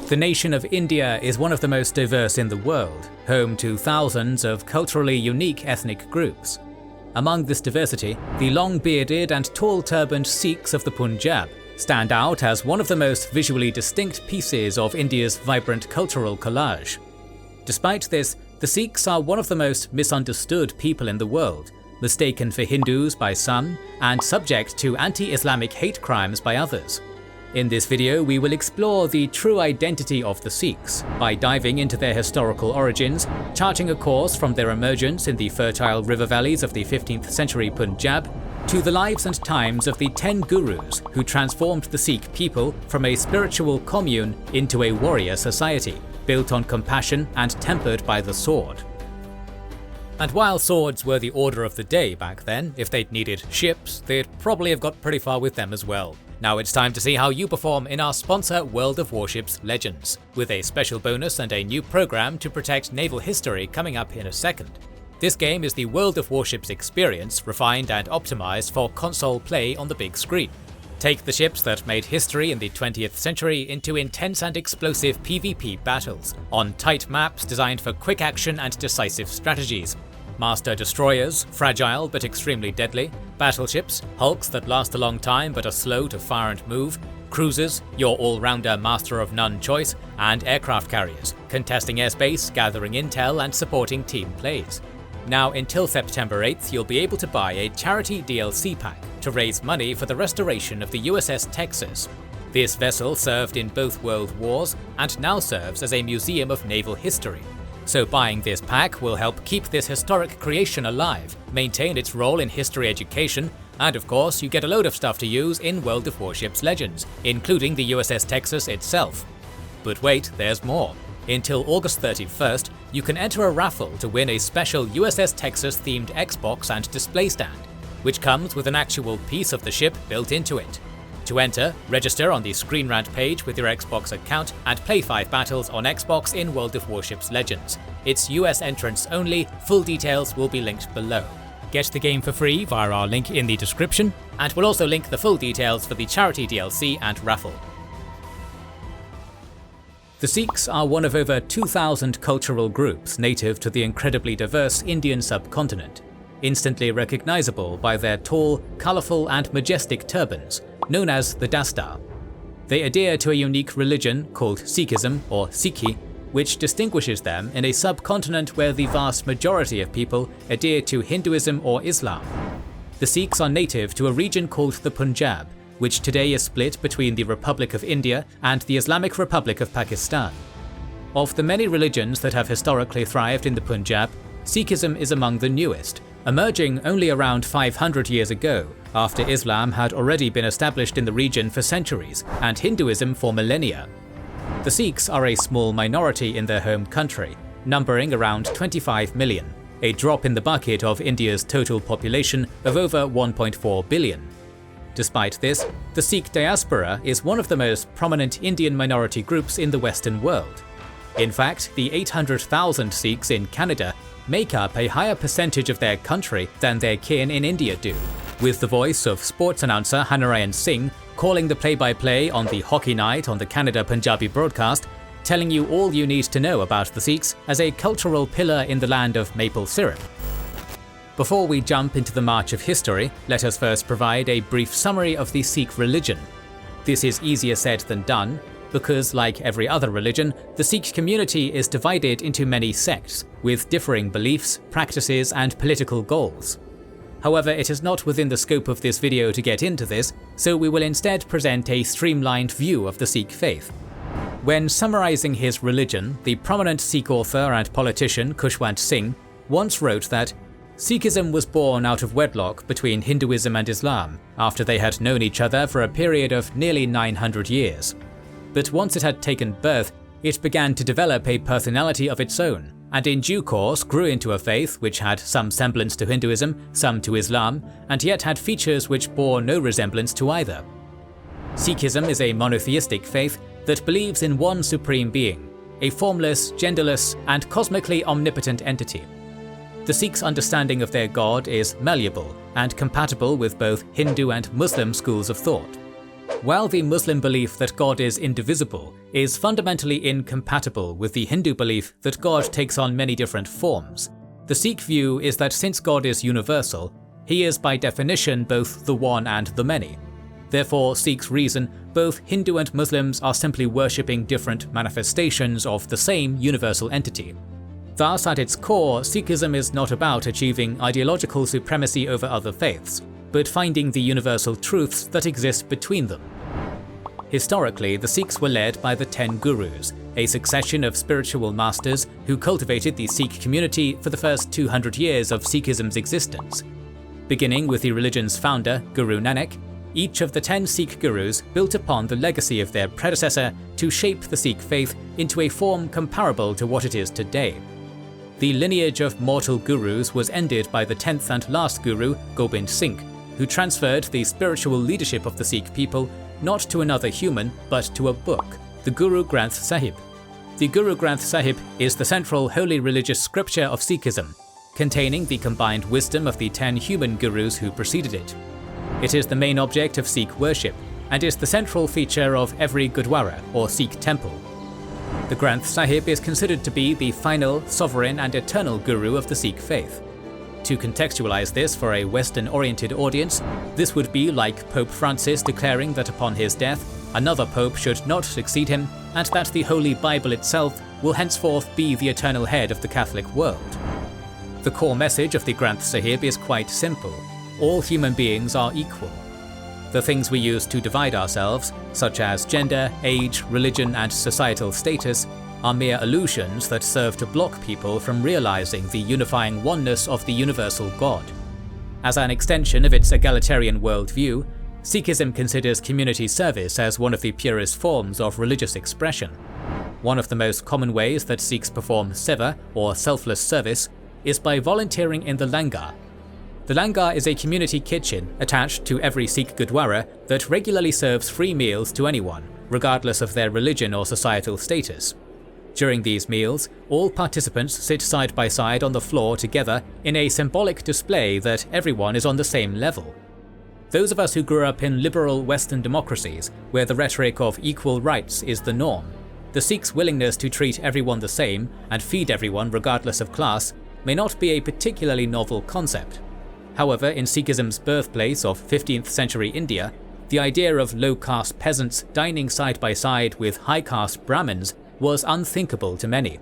The nation of India is one of the most diverse in the world, home to thousands of culturally unique ethnic groups. Among this diversity, the long-bearded and tall-turbaned Sikhs of the Punjab stand out as one of the most visually distinct pieces of India's vibrant cultural collage. Despite this, the Sikhs are one of the most misunderstood people in the world, mistaken for Hindus by some, and subject to anti-Islamic hate crimes by others. In this video, we will explore the true identity of the Sikhs by diving into their historical origins, charting a course from their emergence in the fertile river valleys of the 15th century Punjab to the lives and times of the 10 gurus who transformed the Sikh people from a spiritual commune into a warrior society, built on compassion and tempered by the sword. And while swords were the order of the day back then, if they'd needed ships, they'd probably have got pretty far with them as well. Now it's time to see how you perform in our sponsor World of Warships Legends, with a special bonus and a new program to protect naval history coming up in a second. This game is the World of Warships experience, refined and optimized for console play on the big screen. Take the ships that made history in the 20th century into intense and explosive PvP battles, on tight maps designed for quick action and decisive strategies. Master destroyers, fragile but extremely deadly, battleships, hulks that last a long time but are slow to fire and move, cruisers, your all-rounder master of none choice, and aircraft carriers, contesting airspace, gathering intel and supporting team plays. Now until September 8th, you'll be able to buy a charity DLC pack to raise money for the restoration of the USS Texas. This vessel served in both World Wars and now serves as a museum of naval history. So buying this pack will help keep this historic creation alive, maintain its role in history education, and of course you get a load of stuff to use in World of Warships Legends, including the USS Texas itself. But wait, there's more. Until August 31st, you can enter a raffle to win a special USS Texas themed Xbox and display stand, which comes with an actual piece of the ship built into it. To enter, register on the Screen Rant page with your Xbox account and play 5 battles on Xbox in World of Warships Legends. It's US entrants only, full details will be linked below. Get the game for free via our link in the description, and we'll also link the full details for the charity DLC and raffle. The Sikhs are one of over 2,000 cultural groups native to the incredibly diverse Indian subcontinent, instantly recognizable by their tall, colourful and majestic turbans, known as the Dastar. They adhere to a unique religion called Sikhism or Sikhi, which distinguishes them in a subcontinent where the vast majority of people adhere to Hinduism or Islam. The Sikhs are native to a region called the Punjab, which today is split between the Republic of India and the Islamic Republic of Pakistan. Of the many religions that have historically thrived in the Punjab, Sikhism is among the newest, emerging only around 500 years ago, after Islam had already been established in the region for centuries, and Hinduism for millennia. The Sikhs are a small minority in their home country, numbering around 25 million, a drop in the bucket of India's total population of over 1.4 billion. Despite this, the Sikh diaspora is one of the most prominent Indian minority groups in the Western world. In fact, the 800,000 Sikhs in Canada make up a higher percentage of their country than their kin in India do, with the voice of sports announcer Hanarayan Singh calling the play-by-play on the hockey night on the Canada Punjabi broadcast, telling you all you need to know about the Sikhs as a cultural pillar in the land of maple syrup. Before we jump into the march of history, let us first provide a brief summary of the Sikh religion. This is easier said than done, because like every other religion, the Sikh community is divided into many sects, with differing beliefs, practices and political goals. However, it is not within the scope of this video to get into this, so we will instead present a streamlined view of the Sikh faith. When summarizing his religion, the prominent Sikh author and politician Khushwant Singh once wrote that Sikhism was born out of wedlock between Hinduism and Islam, after they had known each other for a period of nearly 900 years. But once it had taken birth, it began to develop a personality of its own, and in due course grew into a faith which had some semblance to Hinduism, some to Islam, and yet had features which bore no resemblance to either. Sikhism is a monotheistic faith that believes in one supreme being, a formless, genderless, and cosmically omnipotent entity. The Sikhs' understanding of their god is malleable and compatible with both Hindu and Muslim schools of thought. While the Muslim belief that God is indivisible is fundamentally incompatible with the Hindu belief that God takes on many different forms, the Sikh view is that since God is universal, he is by definition both the one and the many. Therefore, Sikhs reason both Hindu and Muslims are simply worshipping different manifestations of the same universal entity. Thus, at its core, Sikhism is not about achieving ideological supremacy over other faiths, but finding the universal truths that exist between them. Historically, the Sikhs were led by the 10 Gurus, a succession of spiritual masters who cultivated the Sikh community for the first 200 years of Sikhism's existence. Beginning with the religion's founder, Guru Nanak, each of the 10 Sikh Gurus built upon the legacy of their predecessor to shape the Sikh faith into a form comparable to what it is today. The lineage of mortal Gurus was ended by the 10th and last Guru, Gobind Singh, who transferred the spiritual leadership of the Sikh people not to another human, but to a book, the Guru Granth Sahib. The Guru Granth Sahib is the central holy religious scripture of Sikhism, containing the combined wisdom of the 10 human gurus who preceded it. It is the main object of Sikh worship, and is the central feature of every Gurdwara or Sikh temple. The Granth Sahib is considered to be the final, sovereign and eternal guru of the Sikh faith. To contextualize this for a Western-oriented audience, this would be like Pope Francis declaring that upon his death, another pope should not succeed him, and that the Holy Bible itself will henceforth be the eternal head of the Catholic world. The core message of the Granth Sahib is quite simple. All human beings are equal. The things we use to divide ourselves, such as gender, age, religion, and societal status, are mere illusions that serve to block people from realizing the unifying oneness of the universal God. As an extension of its egalitarian worldview, Sikhism considers community service as one of the purest forms of religious expression. One of the most common ways that Sikhs perform seva, or selfless service, is by volunteering in the langar. The langar is a community kitchen attached to every Sikh Gurdwara that regularly serves free meals to anyone, regardless of their religion or societal status. During these meals, all participants sit side by side on the floor together in a symbolic display that everyone is on the same level. Those of us who grew up in liberal Western democracies, where the rhetoric of equal rights is the norm, the Sikhs' willingness to treat everyone the same and feed everyone regardless of class may not be a particularly novel concept. However, in Sikhism's birthplace of 15th century India, the idea of low-caste peasants dining side by side with high-caste Brahmins was unthinkable to many.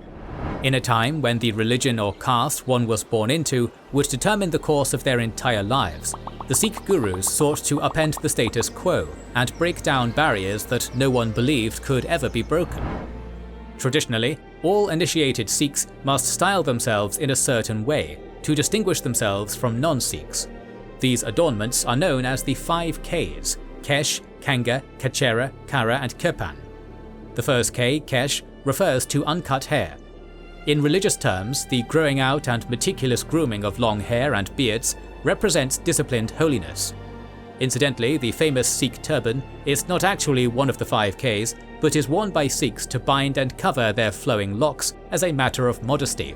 In a time when the religion or caste one was born into would determine the course of their entire lives, the Sikh gurus sought to upend the status quo and break down barriers that no one believed could ever be broken. Traditionally, all initiated Sikhs must style themselves in a certain way to distinguish themselves from non-Sikhs. These adornments are known as the 5 Ks: Kesh, Kanga, Kachera, Kara and Kirpan. The first K, Kesh, refers to uncut hair. In religious terms, the growing out and meticulous grooming of long hair and beards represents disciplined holiness. Incidentally, the famous Sikh turban is not actually one of the 5 Ks, but is worn by Sikhs to bind and cover their flowing locks as a matter of modesty.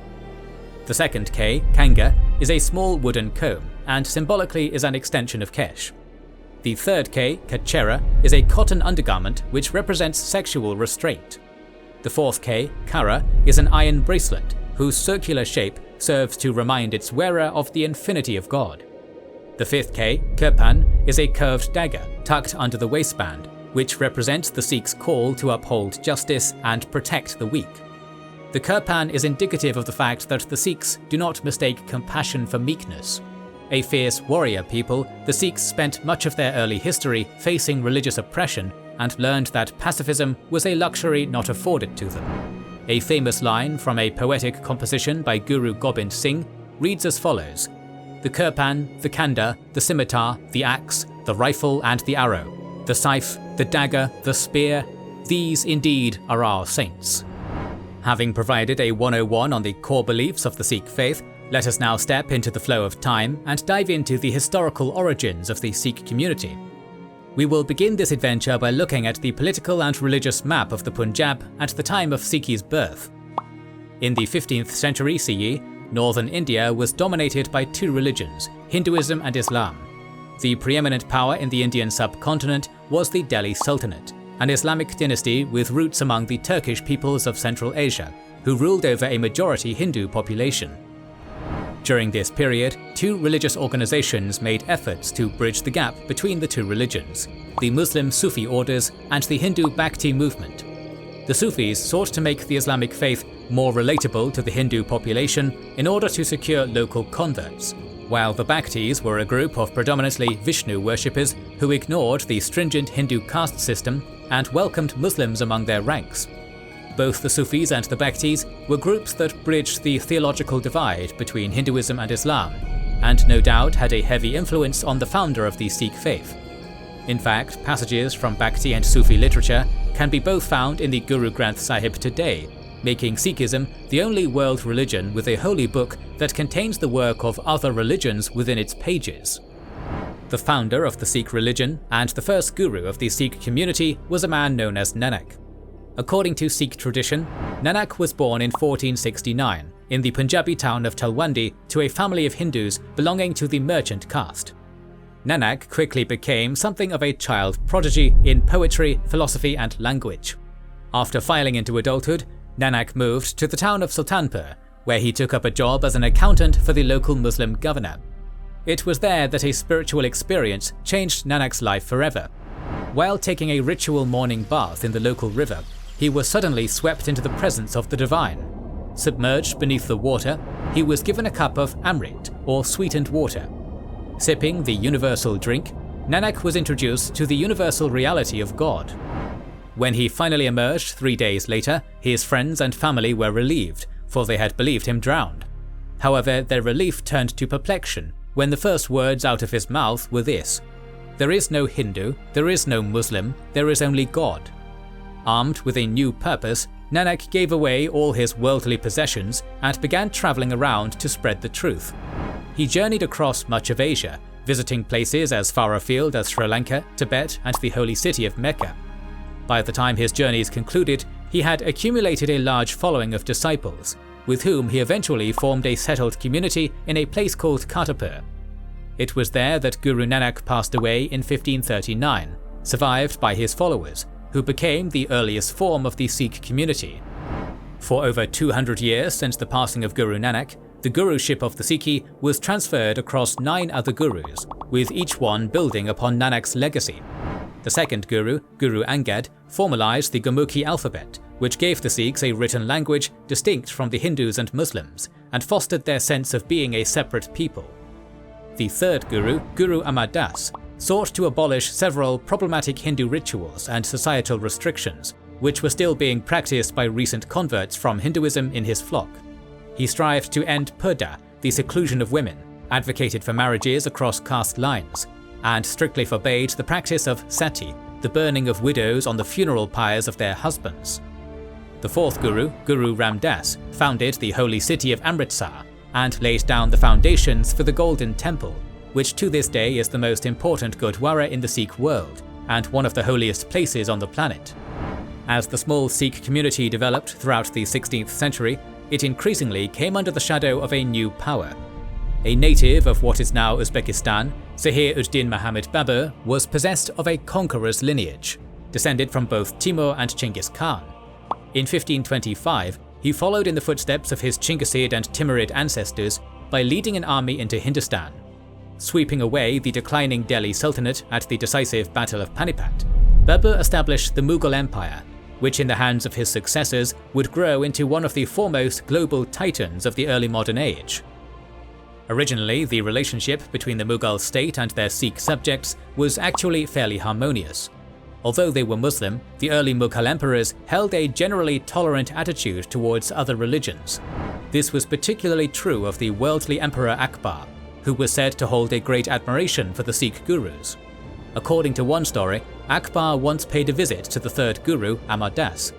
The second K, Kanga, is a small wooden comb, and symbolically is an extension of Kesh. The third K, Kachera, is a cotton undergarment which represents sexual restraint. The fourth K, Kara, is an iron bracelet, whose circular shape serves to remind its wearer of the infinity of God. The fifth K, Kirpan, is a curved dagger tucked under the waistband, which represents the Sikhs' call to uphold justice and protect the weak. The Kirpan is indicative of the fact that the Sikhs do not mistake compassion for meekness. A fierce warrior people, the Sikhs spent much of their early history facing religious oppression and learned that pacifism was a luxury not afforded to them. A famous line from a poetic composition by Guru Gobind Singh reads as follows: "The Kirpan, the Kanda, the scimitar, the axe, the rifle and the arrow, the scythe, the dagger, the spear, these indeed are our saints." Having provided a 101 on the core beliefs of the Sikh faith, let us now step into the flow of time and dive into the historical origins of the Sikh community. We will begin this adventure by looking at the political and religious map of the Punjab at the time of Sikhi's birth. In the 15th century CE, northern India was dominated by 2 religions, Hinduism and Islam. The preeminent power in the Indian subcontinent was the Delhi Sultanate, an Islamic dynasty with roots among the Turkish peoples of Central Asia, who ruled over a majority Hindu population. During this period, two religious organizations made efforts to bridge the gap between the two religions, the Muslim Sufi orders and the Hindu Bhakti movement. The Sufis sought to make the Islamic faith more relatable to the Hindu population in order to secure local converts, while the Bhaktis were a group of predominantly Vishnu worshippers who ignored the stringent Hindu caste system and welcomed Muslims among their ranks. Both the Sufis and the Bhaktis were groups that bridged the theological divide between Hinduism and Islam, and no doubt had a heavy influence on the founder of the Sikh faith. In fact, passages from Bhakti and Sufi literature can be both found in the Guru Granth Sahib today, making Sikhism the only world religion with a holy book that contains the work of other religions within its pages. The founder of the Sikh religion and the first guru of the Sikh community was a man known as Nanak. According to Sikh tradition, Nanak was born in 1469 in the Punjabi town of Talwandi to a family of Hindus belonging to the merchant caste. Nanak quickly became something of a child prodigy in poetry, philosophy and language. After filing into adulthood, Nanak moved to the town of Sultanpur, where he took up a job as an accountant for the local Muslim governor. It was there that a spiritual experience changed Nanak's life forever. While taking a ritual morning bath in the local river, he was suddenly swept into the presence of the divine. Submerged beneath the water, he was given a cup of amrit, or sweetened water. Sipping the universal drink, Nanak was introduced to the universal reality of God. When he finally emerged 3 days later, his friends and family were relieved, for they had believed him drowned. However, their relief turned to perplexion when the first words out of his mouth were this: "There is no Hindu, there is no Muslim, there is only God." Armed with a new purpose, Nanak gave away all his worldly possessions and began traveling around to spread the truth. He journeyed across much of Asia, visiting places as far afield as Sri Lanka, Tibet, and the holy city of Mecca. By the time his journeys concluded, he had accumulated a large following of disciples, with whom he eventually formed a settled community in a place called Kartarpur. It was there that Guru Nanak passed away in 1539, survived by his followers, who became the earliest form of the Sikh community. For over 200 years since the passing of Guru Nanak, the guruship of the Sikhi was transferred across 9 other gurus, with each one building upon Nanak's legacy. The second guru, Guru Angad, formalized the Gurmukhi alphabet, which gave the Sikhs a written language distinct from the Hindus and Muslims, and fostered their sense of being a separate people. The third guru, Guru Amar Das, sought to abolish several problematic Hindu rituals and societal restrictions, which were still being practiced by recent converts from Hinduism in his flock. He strived to end purdah, the seclusion of women, advocated for marriages across caste lines, and strictly forbade the practice of sati, the burning of widows on the funeral pyres of their husbands. The fourth guru, Guru Ram Das, founded the holy city of Amritsar and laid down the foundations for the Golden Temple, which to this day is the most important Gurdwara in the Sikh world and one of the holiest places on the planet. As the small Sikh community developed throughout the 16th century, it increasingly came under the shadow of a new power. A native of what is now Uzbekistan, Zahir-ud-Din Muhammad Babur was possessed of a conqueror's lineage, descended from both Timur and Chinggis Khan. In 1525, he followed in the footsteps of his Chinggisid and Timurid ancestors by leading an army into Hindustan. Sweeping away the declining Delhi Sultanate at the decisive Battle of Panipat, Babur established the Mughal Empire, which in the hands of his successors would grow into one of the foremost global titans of the early modern age. Originally, the relationship between the Mughal state and their Sikh subjects was actually fairly harmonious. Although they were Muslim, the early Mughal emperors held a generally tolerant attitude towards other religions. This was particularly true of the worldly emperor Akbar, who was said to hold a great admiration for the Sikh gurus. According to one story, Akbar once paid a visit to the third guru, Amar Das.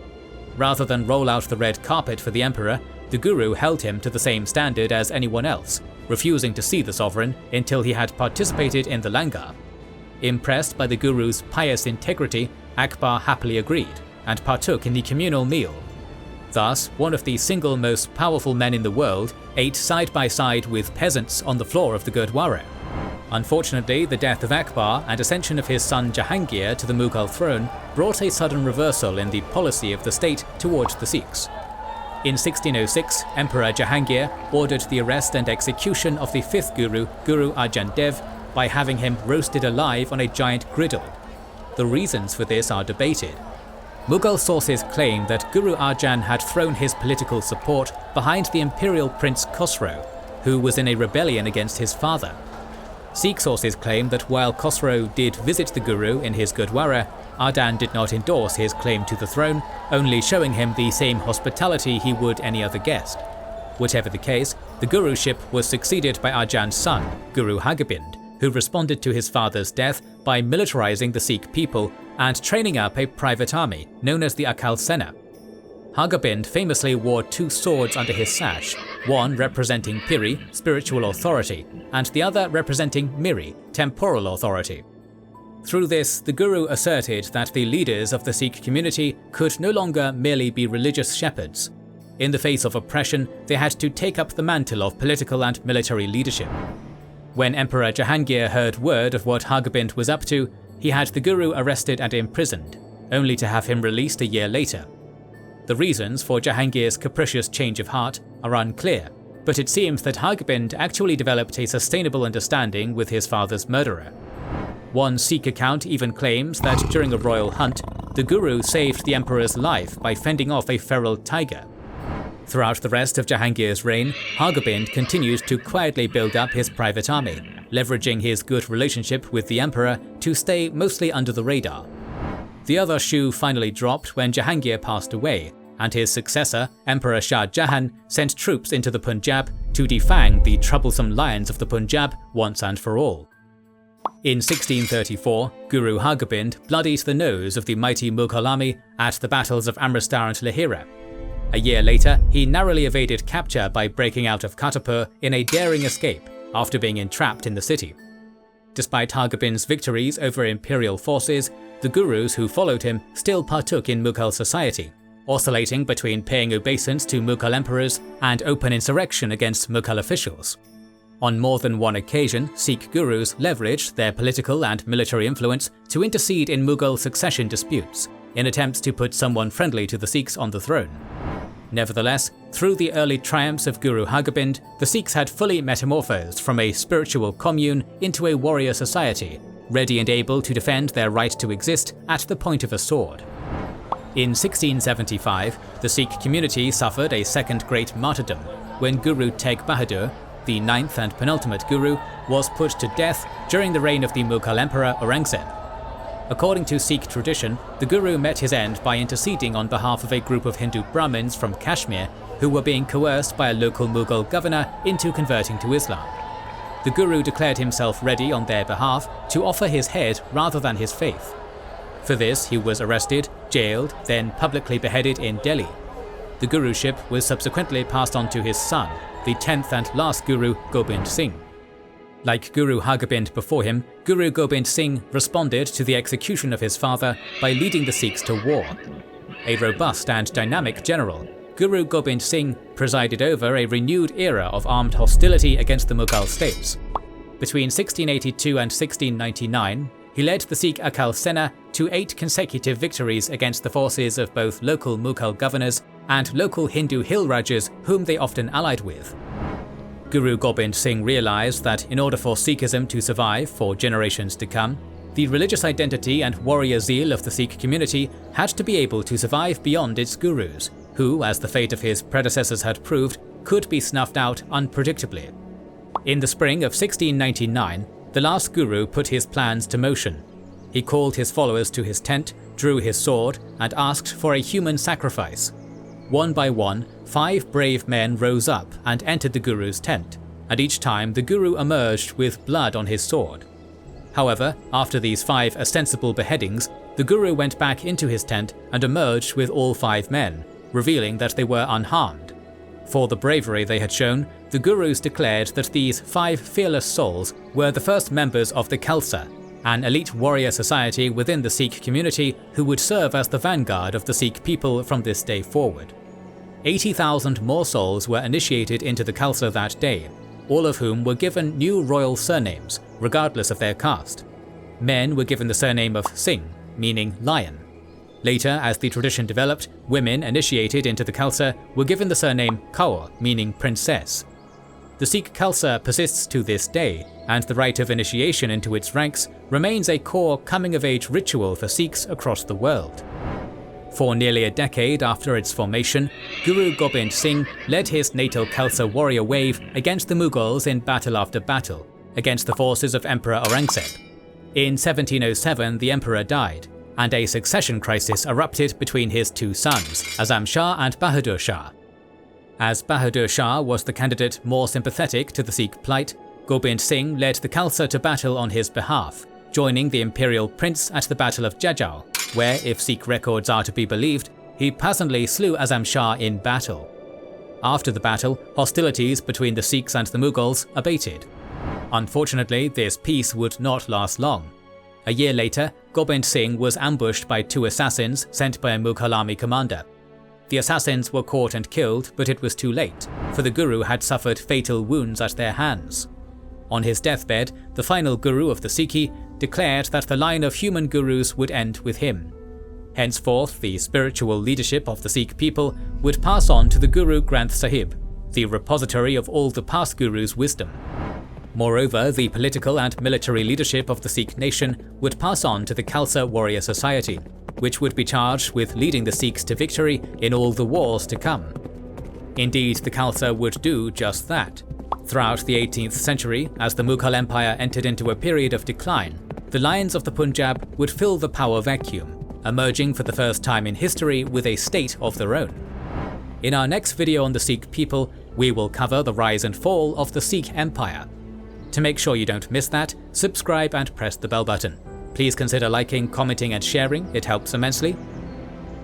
Rather than roll out the red carpet for the emperor, the guru held him to the same standard as anyone else, refusing to see the sovereign until he had participated in the langar. Impressed by the guru's pious integrity, Akbar happily agreed and partook in the communal meal. Thus, one of the single most powerful men in the world ate side by side with peasants on the floor of the Gurdwara. Unfortunately, the death of Akbar and ascension of his son Jahangir to the Mughal throne brought a sudden reversal in the policy of the state towards the Sikhs. In 1606, Emperor Jahangir ordered the arrest and execution of the fifth Guru, Guru Arjan Dev, by having him roasted alive on a giant griddle. The reasons for this are debated. Mughal sources claim that Guru Arjan had thrown his political support behind the imperial prince Khosrow, who was in a rebellion against his father. Sikh sources claim that while Khosrow did visit the Guru in his Gurdwara, Arjan did not endorse his claim to the throne, only showing him the same hospitality he would any other guest. Whatever the case, the Guruship was succeeded by Arjan's son, Guru Hargobind, who responded to his father's death by militarizing the Sikh people and training up a private army known as the Akal Sena. Hargobind famously wore two swords under his sash, one representing Piri, spiritual authority, and the other representing Miri, temporal authority. Through this, the Guru asserted that the leaders of the Sikh community could no longer merely be religious shepherds. In the face of oppression, they had to take up the mantle of political and military leadership. When Emperor Jahangir heard word of what Hargobind was up to, he had the Guru arrested and imprisoned, only to have him released a year later. The reasons for Jahangir's capricious change of heart are unclear, but it seems that Hargobind actually developed a sustainable understanding with his father's murderer. One Sikh account even claims that during a royal hunt, the Guru saved the emperor's life by fending off a feral tiger. Throughout the rest of Jahangir's reign, Hargobind continued to quietly build up his private army, leveraging his good relationship with the emperor to stay mostly under the radar. The other shoe finally dropped when Jahangir passed away, and his successor, Emperor Shah Jahan, sent troops into the Punjab to defang the troublesome lions of the Punjab once and for all. In 1634, Guru Hargobind bloodied the nose of the mighty Mughal army at the battles of Amritsar and Lahira. A year later, he narrowly evaded capture by breaking out of Kartarpur in a daring escape after being entrapped in the city. Despite Hargobind's victories over imperial forces, the Gurus who followed him still partook in Mughal society, oscillating between paying obeisance to Mughal emperors and open insurrection against Mughal officials. On more than one occasion, Sikh Gurus leveraged their political and military influence to intercede in Mughal succession disputes, in attempts to put someone friendly to the Sikhs on the throne. Nevertheless, through the early triumphs of Guru Hargobind, the Sikhs had fully metamorphosed from a spiritual commune into a warrior society, ready and able to defend their right to exist at the point of a sword. In 1675, the Sikh community suffered a second great martyrdom when Guru Tegh Bahadur, the ninth and penultimate Guru, was put to death during the reign of the Mughal Emperor Aurangzeb. According to Sikh tradition, the Guru met his end by interceding on behalf of a group of Hindu Brahmins from Kashmir who were being coerced by a local Mughal governor into converting to Islam. The Guru declared himself ready on their behalf to offer his head rather than his faith. For this, he was arrested, jailed, then publicly beheaded in Delhi. The Guruship was subsequently passed on to his son, the 10th and last Guru Gobind Singh. Like Guru Hargobind before him, Guru Gobind Singh responded to the execution of his father by leading the Sikhs to war. A robust and dynamic general, Guru Gobind Singh presided over a renewed era of armed hostility against the Mughal states. Between 1682 and 1699, he led the Sikh Akal Sena to 8 consecutive victories against the forces of both local Mughal governors and local Hindu hill rajas whom they often allied with. Guru Gobind Singh realized that in order for Sikhism to survive for generations to come, the religious identity and warrior zeal of the Sikh community had to be able to survive beyond its gurus, who, as the fate of his predecessors had proved, could be snuffed out unpredictably. In the spring of 1699, the last Guru put his plans to motion. He called his followers to his tent, drew his sword, and asked for a human sacrifice. One by one, 5 brave men rose up and entered the Guru's tent, and each time the Guru emerged with blood on his sword. However, after these 5 ostensible beheadings, the Guru went back into his tent and emerged with all 5 men, revealing that they were unharmed. For the bravery they had shown, the Gurus declared that these 5 fearless souls were the first members of the Khalsa, an elite warrior society within the Sikh community who would serve as the vanguard of the Sikh people from this day forward. 80,000 more souls were initiated into the Khalsa that day, all of whom were given new royal surnames, regardless of their caste. Men were given the surname of Singh, meaning lion. Later, as the tradition developed, women initiated into the Khalsa were given the surname Kaur, meaning princess. The Sikh Khalsa persists to this day, and the rite of initiation into its ranks remains a core coming-of-age ritual for Sikhs across the world. For nearly a decade after its formation, Guru Gobind Singh led his natal Khalsa warrior wave against the Mughals in battle after battle, against the forces of Emperor Aurangzeb. In 1707, the emperor died, and a succession crisis erupted between his two sons, Azam Shah and Bahadur Shah. As Bahadur Shah was the candidate more sympathetic to the Sikh plight, Gobind Singh led the Khalsa to battle on his behalf, joining the imperial prince at the Battle of Jajau, where, if Sikh records are to be believed, he personally slew Azam Shah in battle. After the battle, hostilities between the Sikhs and the Mughals abated. Unfortunately, this peace would not last long. A year later, Gobind Singh was ambushed by two assassins sent by a Mughal army commander. The assassins were caught and killed, but it was too late, for the Guru had suffered fatal wounds at their hands. On his deathbed, the final Guru of the Sikhi declared that the line of human Gurus would end with him. Henceforth, the spiritual leadership of the Sikh people would pass on to the Guru Granth Sahib, the repository of all the past Gurus' wisdom. Moreover, the political and military leadership of the Sikh nation would pass on to the Khalsa warrior society, which would be charged with leading the Sikhs to victory in all the wars to come. Indeed, the Khalsa would do just that. Throughout the 18th century, as the Mughal Empire entered into a period of decline, the lions of the Punjab would fill the power vacuum, emerging for the first time in history with a state of their own. In our next video on the Sikh people, we will cover the rise and fall of the Sikh Empire. To make sure you don't miss that, subscribe and press the bell button. Please consider liking, commenting and sharing, it helps immensely.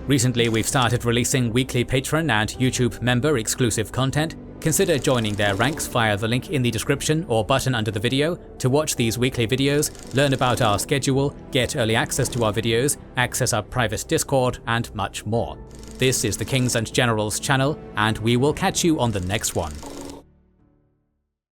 Recently we've started releasing weekly Patreon and YouTube member exclusive content. Consider joining their ranks via the link in the description or button under the video to watch these weekly videos, learn about our schedule, get early access to our videos, access our private Discord and much more. This is the Kings and Generals channel, and we will catch you on the next one.